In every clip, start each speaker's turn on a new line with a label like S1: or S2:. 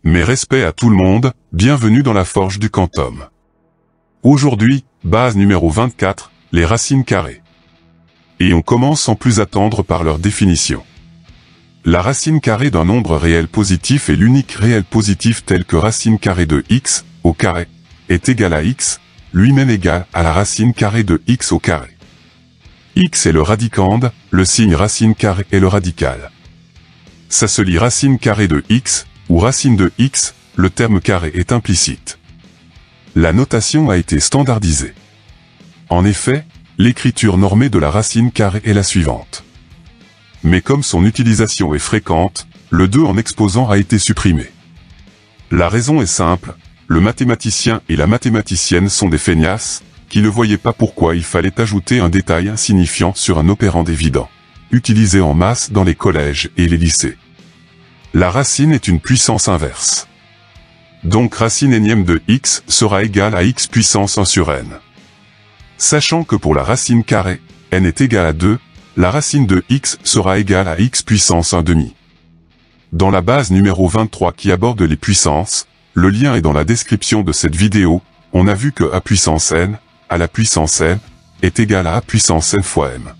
S1: Mes respects à tout le monde, bienvenue dans la forge du quantum. Aujourd'hui, base numéro 24, les racines carrées. Et on commence sans plus attendre par leur définition. La racine carrée d'un nombre réel positif est l'unique réel positif tel que racine carrée de x au carré est égal à x, lui-même égal à la racine carrée de x au carré. X est le radicande, le signe racine carrée est le radical. Ça se lit racine carrée de x, ou racine de x, le terme carré est implicite. La notation a été standardisée. En effet, l'écriture normée de la racine carrée est la suivante. Mais comme son utilisation est fréquente, le 2 en exposant a été supprimé. La raison est simple, le mathématicien et la mathématicienne sont des feignasses, qui ne voyaient pas pourquoi il fallait ajouter un détail insignifiant sur un opérand évident, utilisé en masse dans les collèges et les lycées. La racine est une puissance inverse. Donc racine énième de x sera égale à x puissance 1 sur n. Sachant que pour la racine carrée, n est égale à 2, la racine de x sera égale à x puissance 1 demi. Dans la base numéro 23 qui aborde les puissances, le lien est dans la description de cette vidéo, on a vu que a puissance n, à la puissance n, est égal à a puissance n fois m.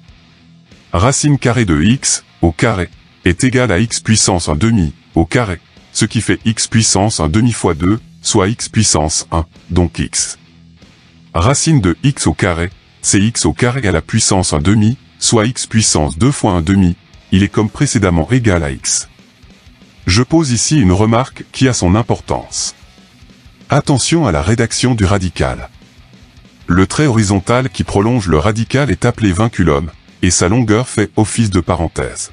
S1: Racine carrée de x, au carré, est égal à x puissance 1 demi, au carré, ce qui fait x puissance 1 demi fois 2, soit x puissance 1, donc x. Racine de x au carré, c'est x au carré à la puissance 1 demi, soit x puissance 2 fois 1 demi, il est comme précédemment égal à x. Je pose ici une remarque qui a son importance. Attention à la rédaction du radical. Le trait horizontal qui prolonge le radical est appelé vinculum, et sa longueur fait office de parenthèse.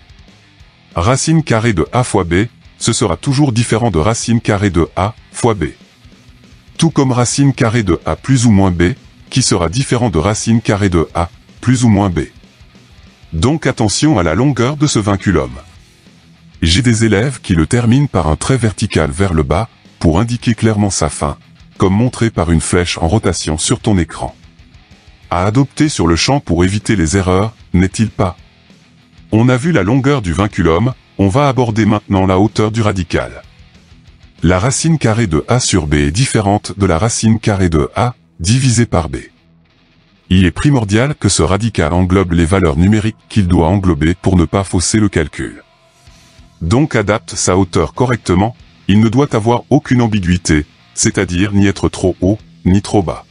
S1: Racine carrée de a fois b, ce sera toujours différent de racine carrée de a fois b. Tout comme racine carrée de a plus ou moins b, qui sera différent de racine carrée de a plus ou moins b. Donc attention à la longueur de ce vinculum. J'ai des élèves qui le terminent par un trait vertical vers le bas, pour indiquer clairement sa fin, comme montré par une flèche en rotation sur ton écran. À adopter sur le champ pour éviter les erreurs, n'est-il pas? On a vu la longueur du vinculum, on va aborder maintenant la hauteur du radical. La racine carrée de a sur b est différente de la racine carrée de a, divisée par b. Il est primordial que ce radical englobe les valeurs numériques qu'il doit englober pour ne pas fausser le calcul. Donc adapte sa hauteur correctement, il ne doit avoir aucune ambiguïté, c'est-à-dire ni être trop haut, ni trop bas.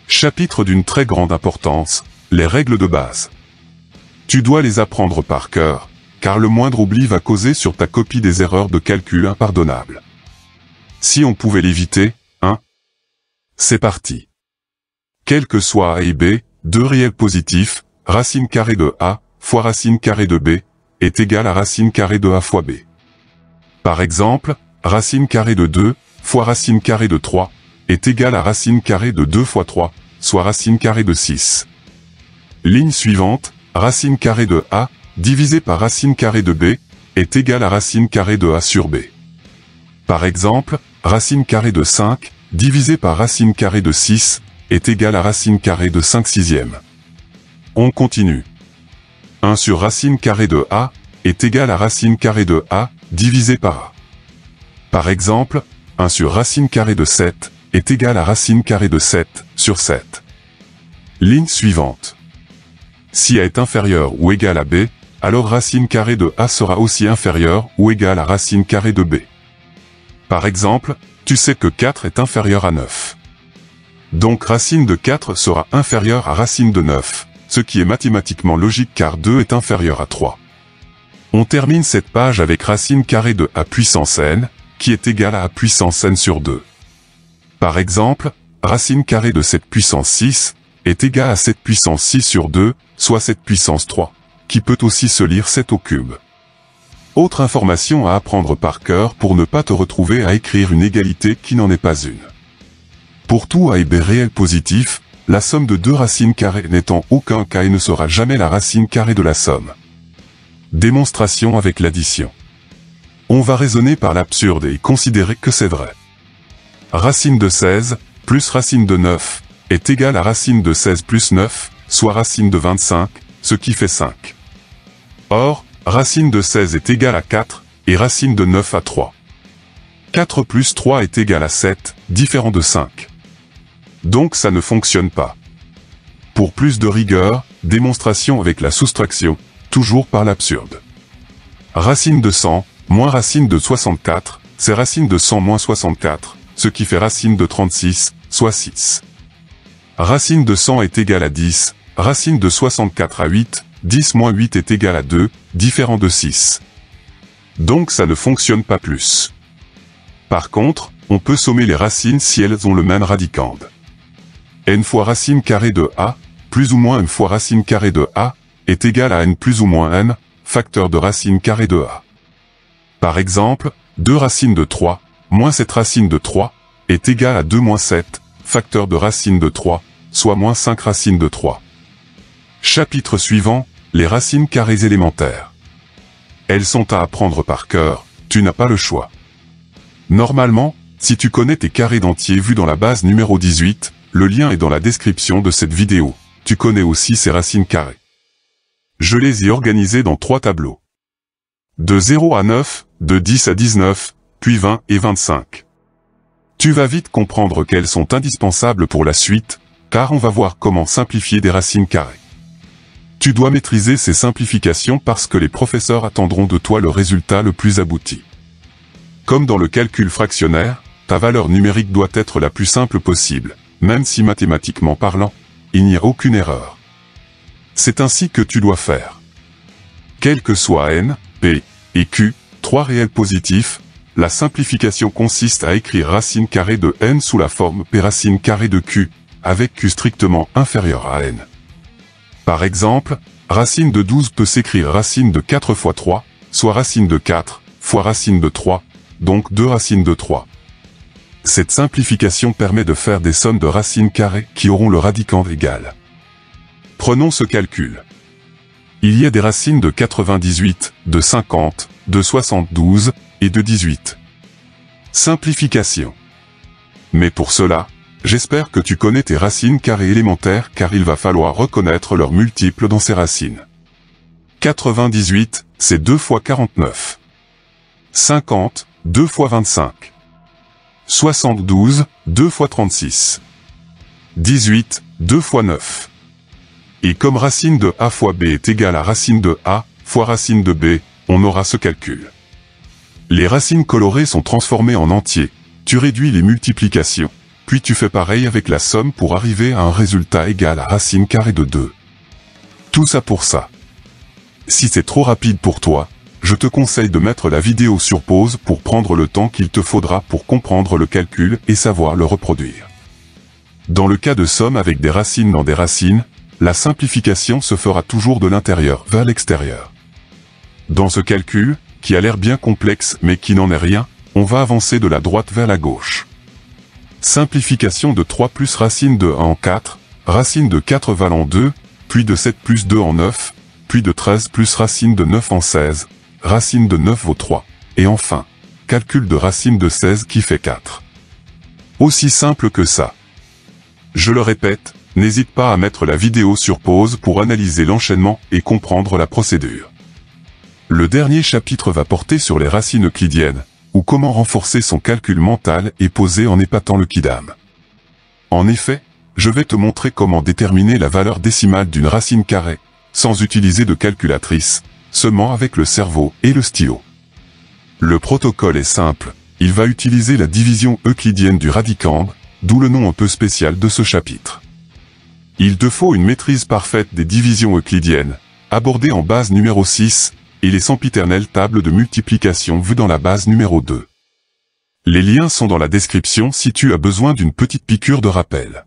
S1: Chapitre d'une très grande importance, les règles de base. Tu dois les apprendre par cœur, car le moindre oubli va causer sur ta copie des erreurs de calcul impardonnables. Si on pouvait l'éviter, hein? C'est parti. Quel que soit a et b, deux réels positifs, racine carrée de a, fois racine carrée de b, est égal à racine carrée de a fois b. Par exemple, racine carrée de 2, fois racine carrée de 3, est égal à racine carrée de 2 fois 3, soit racine carrée de 6. Ligne suivante, racine carrée de a, divisé par racine carrée de b, est égal à racine carrée de a sur b. Par exemple, racine carrée de 5, divisé par racine carrée de 6, est égal à racine carrée de 5 sixièmes. On continue. 1 sur racine carrée de a, est égal à racine carrée de a, divisé par a. Par exemple, 1 sur racine carrée de 7, est égal à racine carrée de 7, sur 7. Ligne suivante. Si a est inférieur ou égal à b, alors racine carrée de a sera aussi inférieure ou égale à racine carrée de b. Par exemple, tu sais que 4 est inférieur à 9. Donc racine de 4 sera inférieure à racine de 9, ce qui est mathématiquement logique car 2 est inférieur à 3. On termine cette page avec racine carrée de a puissance n, qui est égale à a puissance n sur 2. Par exemple, racine carrée de 7 puissance 6, est égale à 7 puissance 6 sur 2, soit 7 puissance 3, qui peut aussi se lire 7 au cube. Autre information à apprendre par cœur pour ne pas te retrouver à écrire une égalité qui n'en est pas une. Pour tout a et b réel positif, la somme de deux racines carrées n'est en aucun cas et ne sera jamais la racine carrée de la somme. Démonstration avec l'addition. On va raisonner par l'absurde et considérer que c'est vrai. Racine de 16, plus racine de 9, est égale à racine de 16 plus 9, soit racine de 25, ce qui fait 5. Or, racine de 16 est égale à 4, et racine de 9 à 3. 4 plus 3 est égal à 7, différent de 5. Donc ça ne fonctionne pas. Pour plus de rigueur, démonstration avec la soustraction, toujours par l'absurde. Racine de 100, moins racine de 64, c'est racine de 100 moins 64, ce qui fait racine de 36, soit 6. Racine de 100 est égale à 10, racine de 64 à 8, 10 moins 8 est égal à 2, différent de 6. Donc ça ne fonctionne pas plus. Par contre, on peut sommer les racines si elles ont le même radicande. N fois racine carrée de A, plus ou moins M fois racine carrée de A, est égal à N plus ou moins M, facteur de racine carrée de A. Par exemple, 2 racines de 3, moins cette racine de 3, est égal à 2 moins 7, facteur de racine de 3, soit moins 5 racines de 3. Chapitre suivant, les racines carrées élémentaires. Elles sont à apprendre par cœur, tu n'as pas le choix. Normalement, si tu connais tes carrés d'entier vus dans la base numéro 18, le lien est dans la description de cette vidéo. Tu connais aussi ces racines carrées. Je les ai organisées dans 3 tableaux. De 0 à 9, de 10 à 19, puis 20 et 25. Tu vas vite comprendre qu'elles sont indispensables pour la suite, car on va voir comment simplifier des racines carrées. Tu dois maîtriser ces simplifications parce que les professeurs attendront de toi le résultat le plus abouti. Comme dans le calcul fractionnaire, ta valeur numérique doit être la plus simple possible, même si mathématiquement parlant, il n'y a aucune erreur. C'est ainsi que tu dois faire. Quels que soient n, p et q, 3 réels positifs, la simplification consiste à écrire racine carrée de n sous la forme p racine carrée de q, avec q strictement inférieur à n. Par exemple, racine de 12 peut s'écrire racine de 4 fois 3, soit racine de 4, fois racine de 3, donc 2 racines de 3. Cette simplification permet de faire des sommes de racines carrées qui auront le radicand égal. Prenons ce calcul. Il y a des racines de 98, de 50, de 72 et de 18. Simplification. Mais pour cela, j'espère que tu connais tes racines carrées élémentaires car il va falloir reconnaître leurs multiples dans ces racines. 98, c'est 2 fois 49. 50, 2 fois 25. 72, 2 fois 36. 18, 2 fois 9. Et comme racine de A fois B est égale à racine de A fois racine de B, on aura ce calcul. Les racines colorées sont transformées en entiers, tu réduis les multiplications, puis tu fais pareil avec la somme pour arriver à un résultat égal à racine carrée de 2. Tout ça pour ça. Si c'est trop rapide pour toi, je te conseille de mettre la vidéo sur pause pour prendre le temps qu'il te faudra pour comprendre le calcul et savoir le reproduire. Dans le cas de somme avec des racines dans des racines, la simplification se fera toujours de l'intérieur vers l'extérieur. Dans ce calcul, qui a l'air bien complexe mais qui n'en est rien, on va avancer de la droite vers la gauche. Simplification de 3 plus racine de 1 en 4, racine de 4 valant 2, puis de 7 plus 2 en 9, puis de 13 plus racine de 9 en 16, racine de 9 vaut 3, et enfin, calcul de racine de 16 qui fait 4. Aussi simple que ça. Je le répète, n'hésite pas à mettre la vidéo sur pause pour analyser l'enchaînement et comprendre la procédure. Le dernier chapitre va porter sur les racines euclidiennes, ou comment renforcer son calcul mental et poser en épatant le quidam. En effet, je vais te montrer comment déterminer la valeur décimale d'une racine carrée, sans utiliser de calculatrice, seulement avec le cerveau et le stylo. Le protocole est simple, il va utiliser la division euclidienne du radicand, d'où le nom un peu spécial de ce chapitre. Il te faut une maîtrise parfaite des divisions euclidiennes, abordées en base numéro 6, et les sempiternelles tables de multiplication vues dans la base numéro 2. Les liens sont dans la description si tu as besoin d'une petite piqûre de rappel.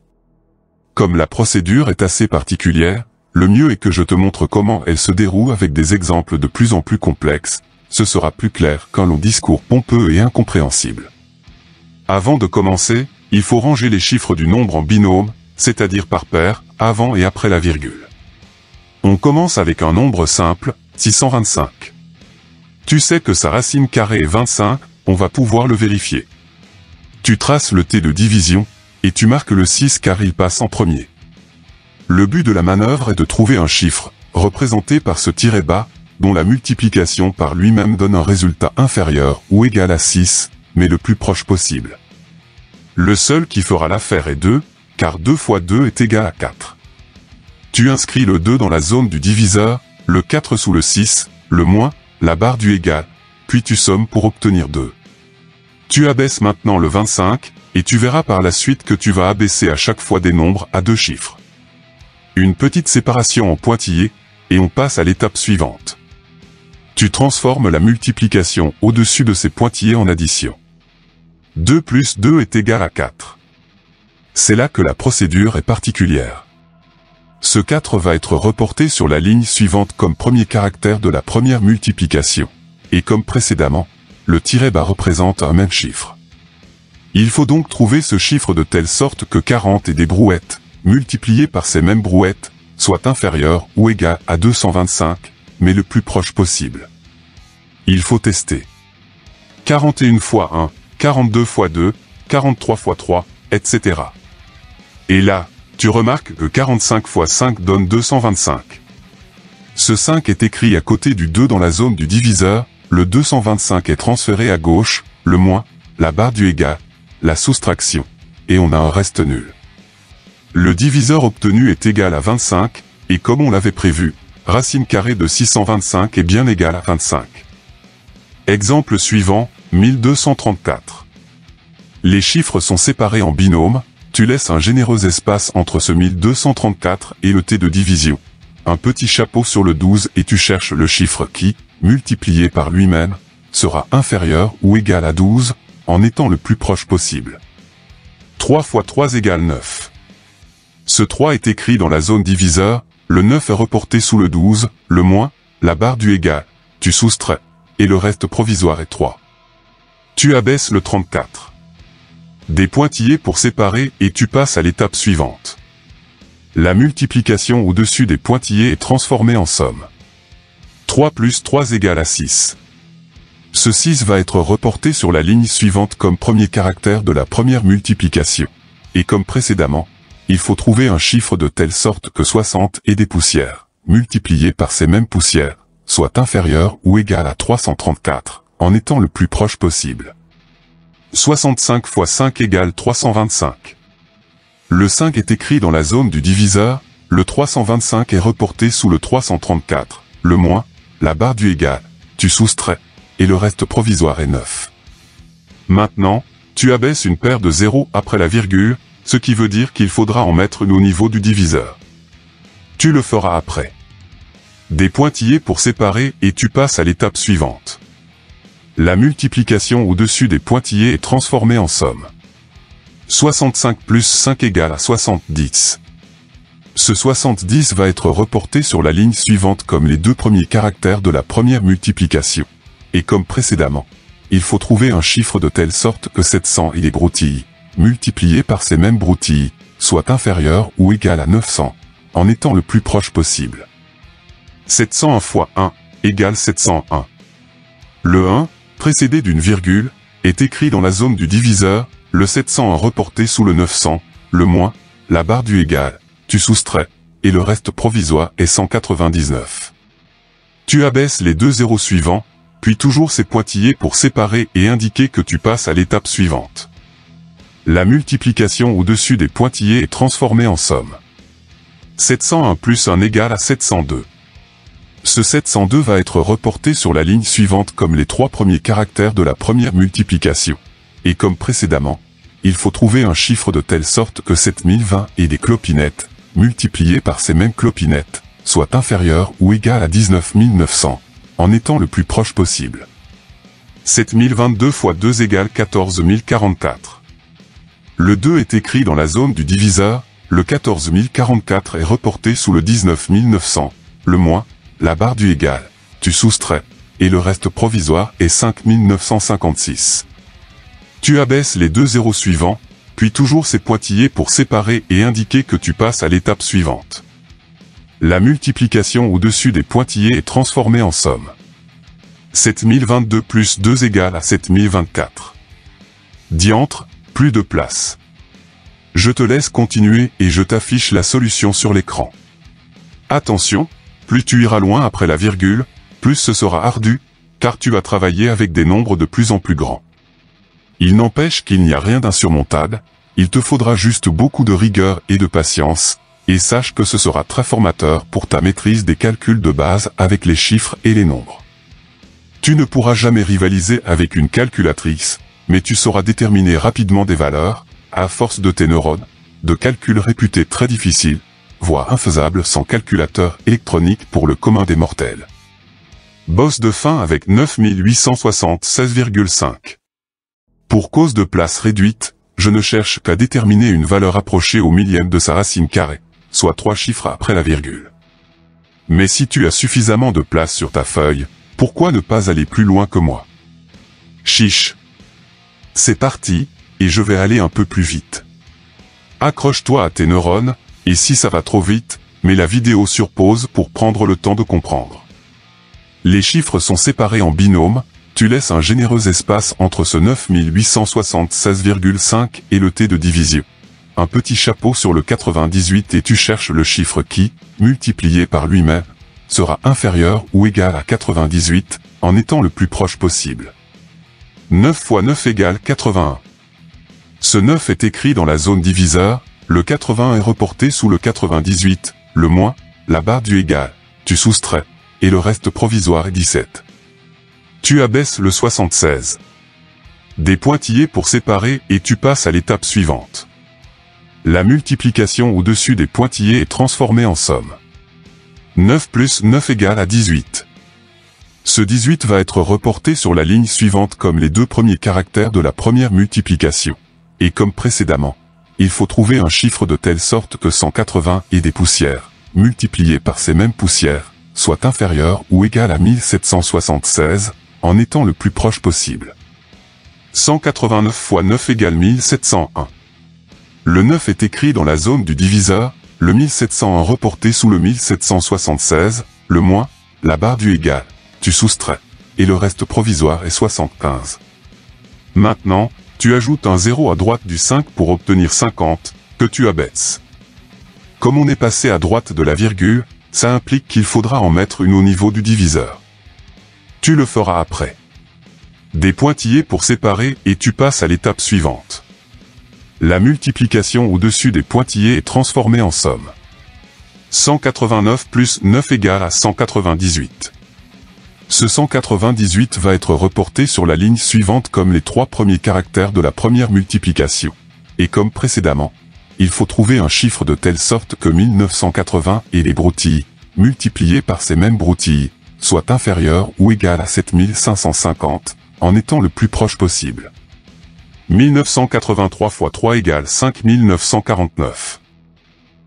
S1: Comme la procédure est assez particulière, le mieux est que je te montre comment elle se déroule avec des exemples de plus en plus complexes, ce sera plus clair qu'un long discours pompeux et incompréhensible. Avant de commencer, il faut ranger les chiffres du nombre en binôme, c'est-à-dire par paire, avant et après la virgule. On commence avec un nombre simple, 625. Tu sais que sa racine carrée est 25, on va pouvoir le vérifier. Tu traces le T de division, et tu marques le 6 car il passe en premier. Le but de la manœuvre est de trouver un chiffre, représenté par ce tiret bas, dont la multiplication par lui-même donne un résultat inférieur ou égal à 6, mais le plus proche possible. Le seul qui fera l'affaire est 2, car 2 fois 2 est égal à 4. Tu inscris le 2 dans la zone du diviseur, le 4 sous le 6, le moins, la barre du égal, puis tu sommes pour obtenir 2. Tu abaisses maintenant le 25, et tu verras par la suite que tu vas abaisser à chaque fois des nombres à 2 chiffres. Une petite séparation en pointillés, et on passe à l'étape suivante. Tu transformes la multiplication au-dessus de ces pointillés en addition. 2 plus 2 est égal à 4. C'est là que la procédure est particulière. Ce 4 va être reporté sur la ligne suivante comme premier caractère de la première multiplication. Et comme précédemment, le tiret bas représente un même chiffre. Il faut donc trouver ce chiffre de telle sorte que 40 et des brouettes, multipliées par ces mêmes brouettes, soient inférieurs ou égales à 225, mais le plus proche possible. Il faut tester. 41 fois 1, 42 fois 2, 43 fois 3, etc. Et là, tu remarques que 45 fois 5 donne 225. Ce 5 est écrit à côté du 2 dans la zone du diviseur, le 225 est transféré à gauche, le moins, la barre du égal, la soustraction, et on a un reste nul. Le diviseur obtenu est égal à 25, et comme on l'avait prévu, racine carrée de 625 est bien égale à 25. Exemple suivant, 1234. Les chiffres sont séparés en binôme, tu laisses un généreux espace entre ce 1234 et le t de division. Un petit chapeau sur le 12 et tu cherches le chiffre qui, multiplié par lui-même, sera inférieur ou égal à 12, en étant le plus proche possible. 3 fois 3 égale 9. Ce 3 est écrit dans la zone diviseur, le 9 est reporté sous le 12, le moins, la barre du égal, tu soustrais, et le reste provisoire est 3. Tu abaisses le 34. Des pointillés pour séparer et tu passes à l'étape suivante. La multiplication au-dessus des pointillés est transformée en somme. 3 plus 3 égale à 6. Ce 6 va être reporté sur la ligne suivante comme premier caractère de la première multiplication. Et comme précédemment, il faut trouver un chiffre de telle sorte que 60 et des poussières, multipliées par ces mêmes poussières, soient inférieurs ou égal à 334, en étant le plus proche possible. 65 fois 5 égale 325. Le 5 est écrit dans la zone du diviseur, le 325 est reporté sous le 334, le moins, la barre du égal, tu soustrais, et le reste provisoire est 9. Maintenant, tu abaisses une paire de zéros après la virgule, ce qui veut dire qu'il faudra en mettre une au niveau du diviseur. Tu le feras après. Des pointillés pour séparer et tu passes à l'étape suivante. La multiplication au-dessus des pointillés est transformée en somme. 65 plus 5 égale à 70. Ce 70 va être reporté sur la ligne suivante comme les deux premiers caractères de la première multiplication. Et comme précédemment, il faut trouver un chiffre de telle sorte que 700 et les broutilles, multipliés par ces mêmes broutilles, soient inférieurs ou égal à 900, en étant le plus proche possible. 701 fois 1 égale 701. Le 1, précédé d'une virgule, est écrit dans la zone du diviseur, le 701 reporté sous le 900, le moins, la barre du égal, tu soustrais, et le reste provisoire est 199. Tu abaisses les deux zéros suivants, puis toujours ces pointillés pour séparer et indiquer que tu passes à l'étape suivante. La multiplication au-dessus des pointillés est transformée en somme. 701 plus 1 égale à 702. Ce 702 va être reporté sur la ligne suivante comme les trois premiers caractères de la première multiplication. Et comme précédemment, il faut trouver un chiffre de telle sorte que 7020 et des clopinettes, multipliées par ces mêmes clopinettes, soient inférieurs ou égal à 19900, en étant le plus proche possible. 7022 fois 2 égale 14044. Le 2 est écrit dans la zone du diviseur, le 14044 est reporté sous le 19900, le moins, la barre du égal, tu soustrais, et le reste provisoire est 5956. Tu abaisses les deux zéros suivants, puis toujours ces pointillés pour séparer et indiquer que tu passes à l'étape suivante. La multiplication au-dessus des pointillés est transformée en somme. 7022 plus 2 égale à 7024. Diantre, plus de place. Je te laisse continuer et je t'affiche la solution sur l'écran. Attention, plus tu iras loin après la virgule, plus ce sera ardu, car tu vas travailler avec des nombres de plus en plus grands. Il n'empêche qu'il n'y a rien d'insurmontable, il te faudra juste beaucoup de rigueur et de patience, et sache que ce sera très formateur pour ta maîtrise des calculs de base avec les chiffres et les nombres. Tu ne pourras jamais rivaliser avec une calculatrice, mais tu sauras déterminer rapidement des valeurs, à force de tes neurones, de calculs réputés très difficiles, voire infaisables sans calculateur électronique pour le commun des mortels. Boss de fin avec 9876,5. Pour cause de place réduite, je ne cherche qu'à déterminer une valeur approchée au millième de sa racine carrée, soit 3 chiffres après la virgule. Mais si tu as suffisamment de place sur ta feuille, pourquoi ne pas aller plus loin que moi? Chiche. C'est parti, et je vais aller un peu plus vite. Accroche-toi à tes neurones, et si ça va trop vite, mets la vidéo sur pause pour prendre le temps de comprendre. Les chiffres sont séparés en binômes, tu laisses un généreux espace entre ce 9876,5 et le T de division. Un petit chapeau sur le 98 et tu cherches le chiffre qui, multiplié par lui-même, sera inférieur ou égal à 98, en étant le plus proche possible. 9 fois 9 égale 81. Ce 9 est écrit dans la zone diviseur, le 80 est reporté sous le 98, le moins, la barre du égal, tu soustrais, et le reste provisoire est 17. Tu abaisses le 76. Des pointillés pour séparer et tu passes à l'étape suivante. La multiplication au-dessus des pointillés est transformée en somme. 9 plus 9 égale à 18. Ce 18 va être reporté sur la ligne suivante comme les deux premiers caractères de la première multiplication. Et comme précédemment, il faut trouver un chiffre de telle sorte que 180 et des poussières, multipliées par ces mêmes poussières, soit inférieur ou égal à 1776, en étant le plus proche possible. 189 fois 9 égale 1701. Le 9 est écrit dans la zone du diviseur, le 1701 reporté sous le 1776, le moins, la barre du égal, tu soustrais, et le reste provisoire est 75. Maintenant, tu ajoutes un 0 à droite du 5 pour obtenir 50, que tu abaisses. Comme on est passé à droite de la virgule, ça implique qu'il faudra en mettre une au niveau du diviseur. Tu le feras après. Des pointillés pour séparer et tu passes à l'étape suivante. La multiplication au-dessus des pointillés est transformée en somme. 189 plus 9 égale à 198. Ce 198 va être reporté sur la ligne suivante comme les trois premiers caractères de la première multiplication. Et comme précédemment, il faut trouver un chiffre de telle sorte que 1980 et les broutilles, multipliés par ces mêmes broutilles, soient inférieurs ou égal à 7550, en étant le plus proche possible. 1983 fois 3 égale 5949.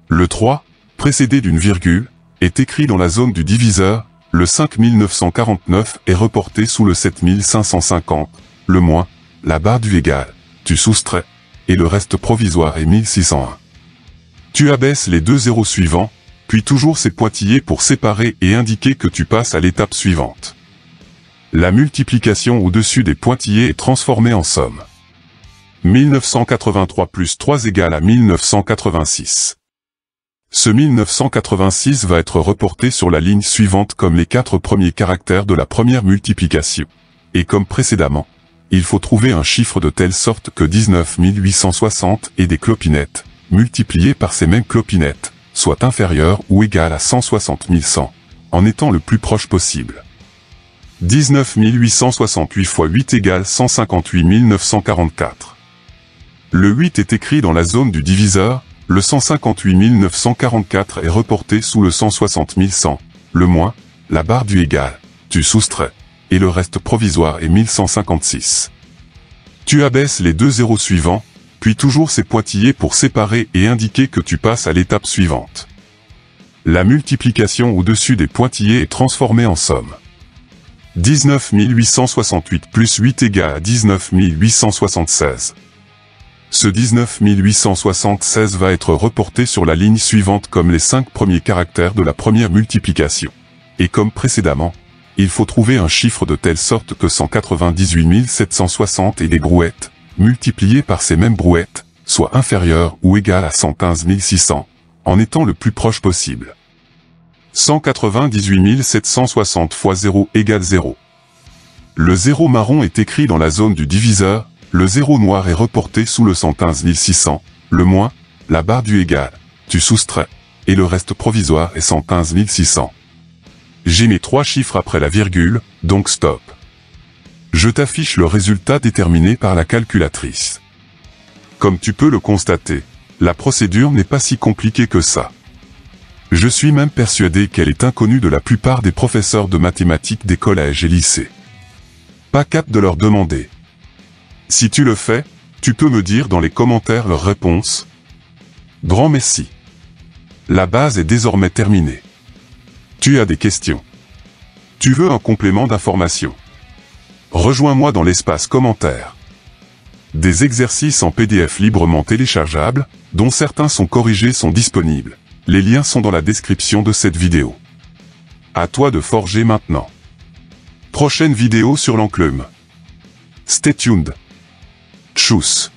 S1: Le 3, précédé d'une virgule, est écrit dans la zone du diviseur, le 5949 est reporté sous le 7550, le moins, la barre du égal, tu soustrais, et le reste provisoire est 1601. Tu abaisses les deux zéros suivants, puis toujours ces pointillés pour séparer et indiquer que tu passes à l'étape suivante. La multiplication au-dessus des pointillés est transformée en somme. 1983 plus 3 égale à 1986. Ce 1986 va être reporté sur la ligne suivante comme les quatre premiers caractères de la première multiplication. Et comme précédemment, il faut trouver un chiffre de telle sorte que 19 860 et des clopinettes, multipliés par ces mêmes clopinettes, soit inférieur ou égal à 160 100, en étant le plus proche possible. 19 868 fois 8 égale 158 944. Le 8 est écrit dans la zone du diviseur, le 158 944 est reporté sous le 160 100, le moins, la barre du égal, tu soustrais, et le reste provisoire est 1156. Tu abaisses les deux zéros suivants, puis toujours ces pointillés pour séparer et indiquer que tu passes à l'étape suivante. La multiplication au-dessus des pointillés est transformée en somme. 19 868 plus 8 égale à 19 876. Ce 19 876 va être reporté sur la ligne suivante comme les 5 premiers caractères de la première multiplication. Et comme précédemment, il faut trouver un chiffre de telle sorte que 198 760 et des brouettes, multipliées par ces mêmes brouettes, soit inférieur ou égal à 115 600, en étant le plus proche possible. 198 760 fois 0 égale 0. Le 0 marron est écrit dans la zone du diviseur, le 0 noir est reporté sous le 115 600, le moins, la barre du égal, tu soustrais, et le reste provisoire est 115 600. J'ai mes 3 chiffres après la virgule, donc stop. Je t'affiche le résultat déterminé par la calculatrice. Comme tu peux le constater, la procédure n'est pas si compliquée que ça. Je suis même persuadé qu'elle est inconnue de la plupart des professeurs de mathématiques des collèges et lycées. Pas cap de leur demander. Si tu le fais, tu peux me dire dans les commentaires leur réponse. Grand merci. La base est désormais terminée. Tu as des questions. Tu veux un complément d'information? Rejoins-moi dans l'espace commentaires. Des exercices en PDF librement téléchargeables, dont certains sont corrigés, sont disponibles. Les liens sont dans la description de cette vidéo. À toi de forger maintenant. Prochaine vidéo sur l'enclume. Stay tuned. Tchuss.